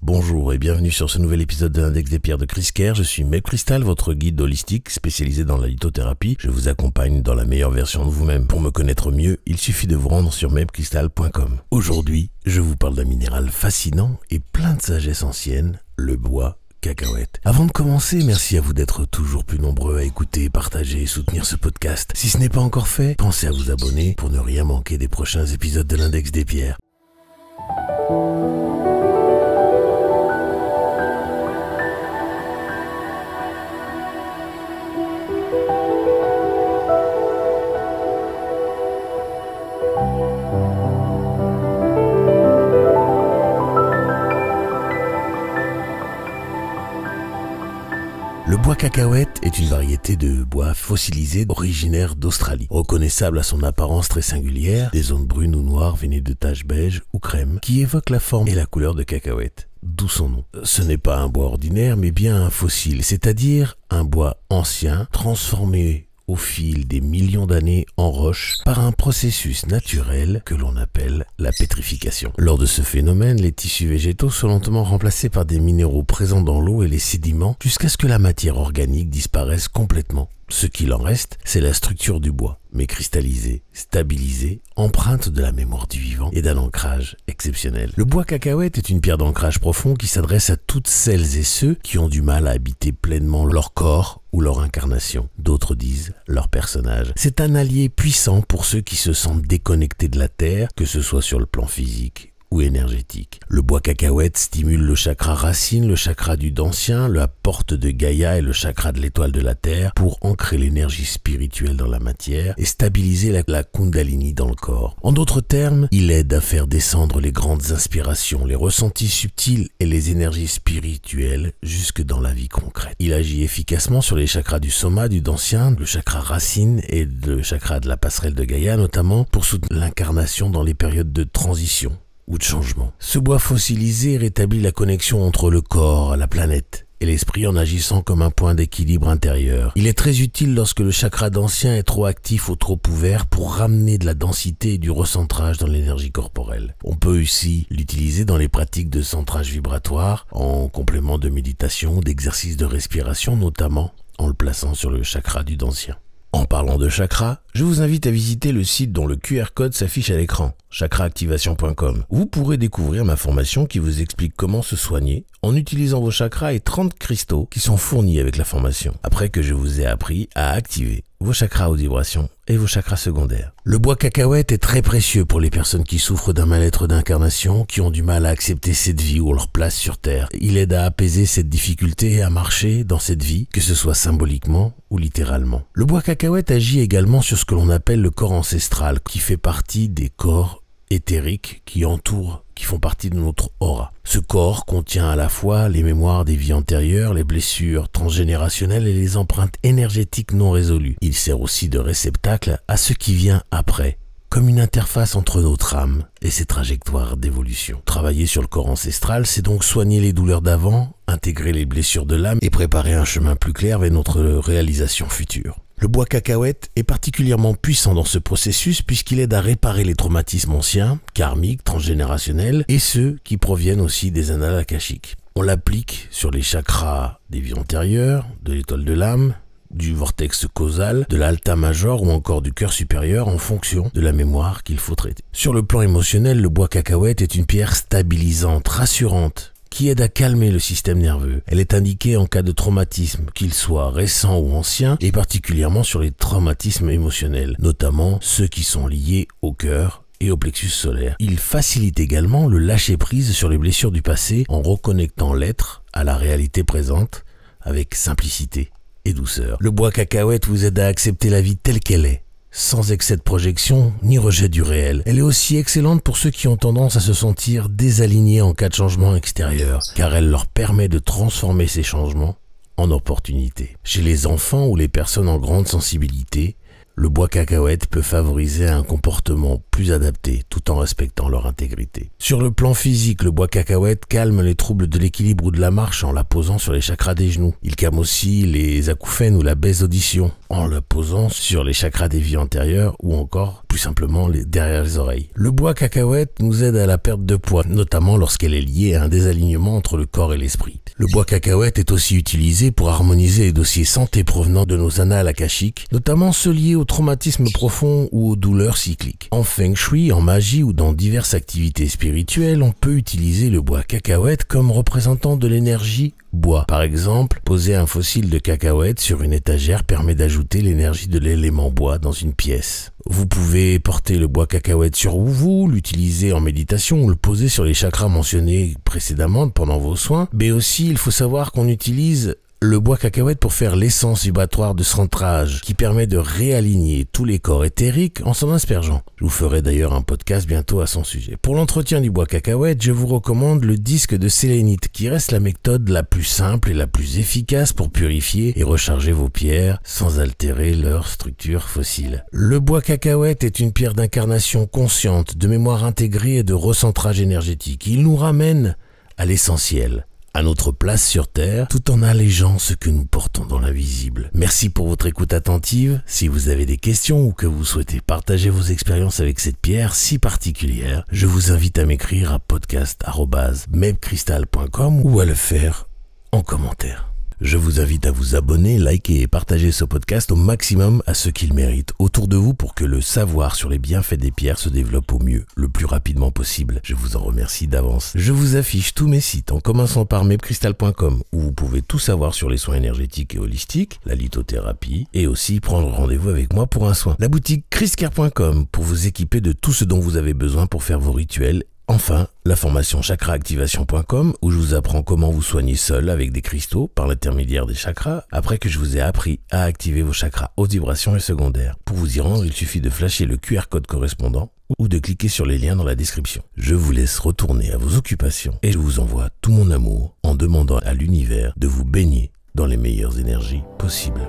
Bonjour et bienvenue sur ce nouvel épisode de l'Index des pierres de Chris Kerr. Je suis Meb Crystal, votre guide holistique spécialisé dans la lithothérapie. Je vous accompagne dans la meilleure version de vous-même. Pour me connaître mieux, il suffit de vous rendre sur mebcrystal.com. Aujourd'hui, je vous parle d'un minéral fascinant et plein de sagesse ancienne, le bois cacahuète. Avant de commencer, merci à vous d'être toujours plus nombreux à écouter, partager et soutenir ce podcast. Si ce n'est pas encore fait, pensez à vous abonner pour ne rien manquer des prochains épisodes de l'Index des pierres. Le bois cacahuète est une variété de bois fossilisé originaire d'Australie, reconnaissable à son apparence très singulière, des zones brunes ou noires veinées de taches beige ou crème, qui évoquent la forme et la couleur de cacahuète, d'où son nom. Ce n'est pas un bois ordinaire, mais bien un fossile, c'est-à-dire un bois ancien, transformé au fil des millions d'années en roche par un processus naturel que l'on appelle la pétrification. Lors de ce phénomène, les tissus végétaux sont lentement remplacés par des minéraux présents dans l'eau et les sédiments jusqu'à ce que la matière organique disparaisse complètement. Ce qu'il en reste, c'est la structure du bois, mais cristallisée, stabilisée, empreinte de la mémoire du vivant et d'un ancrage exceptionnel. Le bois cacahuète est une pierre d'ancrage profond qui s'adresse à toutes celles et ceux qui ont du mal à habiter pleinement leur corps ou leur incarnation. D'autres disent leur personnage. C'est un allié puissant pour ceux qui se sentent déconnectés de la terre, que ce soit sur le plan physique ou énergétique. Le bois cacahuète stimule le chakra racine, le chakra du Dansien, la porte de Gaïa et le chakra de l'étoile de la Terre pour ancrer l'énergie spirituelle dans la matière et stabiliser la Kundalini dans le corps. En d'autres termes, il aide à faire descendre les grandes inspirations, les ressentis subtils et les énergies spirituelles jusque dans la vie concrète. Il agit efficacement sur les chakras du Soma, du Dansien, le chakra racine et le chakra de la passerelle de Gaïa notamment pour soutenir l'incarnation dans les périodes de transition ou de changement. Ce bois fossilisé rétablit la connexion entre le corps, la planète et l'esprit en agissant comme un point d'équilibre intérieur. Il est très utile lorsque le chakra Dansien est trop actif ou trop ouvert pour ramener de la densité et du recentrage dans l'énergie corporelle. On peut aussi l'utiliser dans les pratiques de centrage vibratoire, en complément de méditation, d'exercices de respiration, notamment en le plaçant sur le chakra du Dansien. En parlant de chakra, je vous invite à visiter le site dont le QR code s'affiche à l'écran, chakraactivation.com. Vous pourrez découvrir ma formation qui vous explique comment se soigner en utilisant vos chakras et 30 cristaux qui sont fournis avec la formation, après que je vous ai appris à activer vos chakras haute vibration et vos chakras secondaires. Le bois cacahuète est très précieux pour les personnes qui souffrent d'un mal-être d'incarnation, qui ont du mal à accepter cette vie ou leur place sur Terre. Il aide à apaiser cette difficulté et à marcher dans cette vie, que ce soit symboliquement ou littéralement. Le bois cacahuète agit également sur ce que l'on appelle le corps ancestral, qui fait partie des corps éthériques qui font partie de notre aura. Ce corps contient à la fois les mémoires des vies antérieures, les blessures transgénérationnelles et les empreintes énergétiques non résolues. Il sert aussi de réceptacle à ce qui vient après, comme une interface entre notre âme et ses trajectoires d'évolution. Travailler sur le corps ancestral, c'est donc soigner les douleurs d'avant, intégrer les blessures de l'âme et préparer un chemin plus clair vers notre réalisation future. Le bois cacahuète est particulièrement puissant dans ce processus puisqu'il aide à réparer les traumatismes anciens, karmiques, transgénérationnels et ceux qui proviennent aussi des annales akashiques. On l'applique sur les chakras des vies antérieures, de l'étoile de l'âme, du vortex causal, de l'alta major ou encore du cœur supérieur en fonction de la mémoire qu'il faut traiter. Sur le plan émotionnel, le bois cacahuète est une pierre stabilisante, rassurante, qui aide à calmer le système nerveux. Elle est indiquée en cas de traumatisme, qu'il soit récent ou ancien, et particulièrement sur les traumatismes émotionnels, notamment ceux qui sont liés au cœur et au plexus solaire. Il facilite également le lâcher-prise sur les blessures du passé en reconnectant l'être à la réalité présente avec simplicité et douceur. Le bois cacahuète vous aide à accepter la vie telle qu'elle est, sans excès de projection ni rejet du réel. Elle est aussi excellente pour ceux qui ont tendance à se sentir désalignés en cas de changement extérieur, car elle leur permet de transformer ces changements en opportunités. Chez les enfants ou les personnes en grande sensibilité, le bois cacahuète peut favoriser un comportement plus adapté tout en respectant leur intégrité. Sur le plan physique, le bois cacahuète calme les troubles de l'équilibre ou de la marche en la posant sur les chakras des genoux. Il calme aussi les acouphènes ou la baisse d'audition en la posant sur les chakras des vies antérieures ou encore plus simplement derrière les oreilles. Le bois cacahuète nous aide à la perte de poids, notamment lorsqu'elle est liée à un désalignement entre le corps et l'esprit. Le bois cacahuète est aussi utilisé pour harmoniser les dossiers santé provenant de nos annales akashiques, notamment ceux liés au traumatisme profond ou aux douleurs cycliques. En feng shui, en magie ou dans diverses activités spirituelles, on peut utiliser le bois cacahuète comme représentant de l'énergie bois. Par exemple, poser un fossile de cacahuète sur une étagère permet d'ajouter l'énergie de l'élément bois dans une pièce. Vous pouvez porter le bois cacahuète sur vous, l'utiliser en méditation ou le poser sur les chakras mentionnés précédemment pendant vos soins. Mais aussi, il faut savoir qu'on utilise le bois cacahuète pour faire l'essence vibratoire de centrage qui permet de réaligner tous les corps éthériques en s'en aspergeant. Je vous ferai d'ailleurs un podcast bientôt à son sujet. Pour l'entretien du bois cacahuète, je vous recommande le disque de sélénite qui reste la méthode la plus simple et la plus efficace pour purifier et recharger vos pierres sans altérer leur structure fossile. Le bois cacahuète est une pierre d'incarnation consciente, de mémoire intégrée et de recentrage énergétique. Il nous ramène à l'essentiel, à notre place sur Terre, tout en allégeant ce que nous portons dans l'invisible. Merci pour votre écoute attentive. Si vous avez des questions ou que vous souhaitez partager vos expériences avec cette pierre si particulière, je vous invite à m'écrire à podcast@mebcrystal.com ou à le faire en commentaire. Je vous invite à vous abonner, liker et partager ce podcast au maximum à ceux qui le méritent autour de vous pour que le savoir sur les bienfaits des pierres se développe au mieux, le plus rapidement possible. Je vous en remercie d'avance. Je vous affiche tous mes sites en commençant par mebcrystal.com où vous pouvez tout savoir sur les soins énergétiques et holistiques, la lithothérapie et aussi prendre rendez-vous avec moi pour un soin. La boutique chriscare.com pour vous équiper de tout ce dont vous avez besoin pour faire vos rituels. Enfin, la formation chakraactivation.com où je vous apprends comment vous soigner seul avec des cristaux par l'intermédiaire des chakras après que je vous ai appris à activer vos chakras haute vibration et secondaires. Pour vous y rendre, il suffit de flasher le QR code correspondant ou de cliquer sur les liens dans la description. Je vous laisse retourner à vos occupations et je vous envoie tout mon amour en demandant à l'univers de vous baigner dans les meilleures énergies possibles.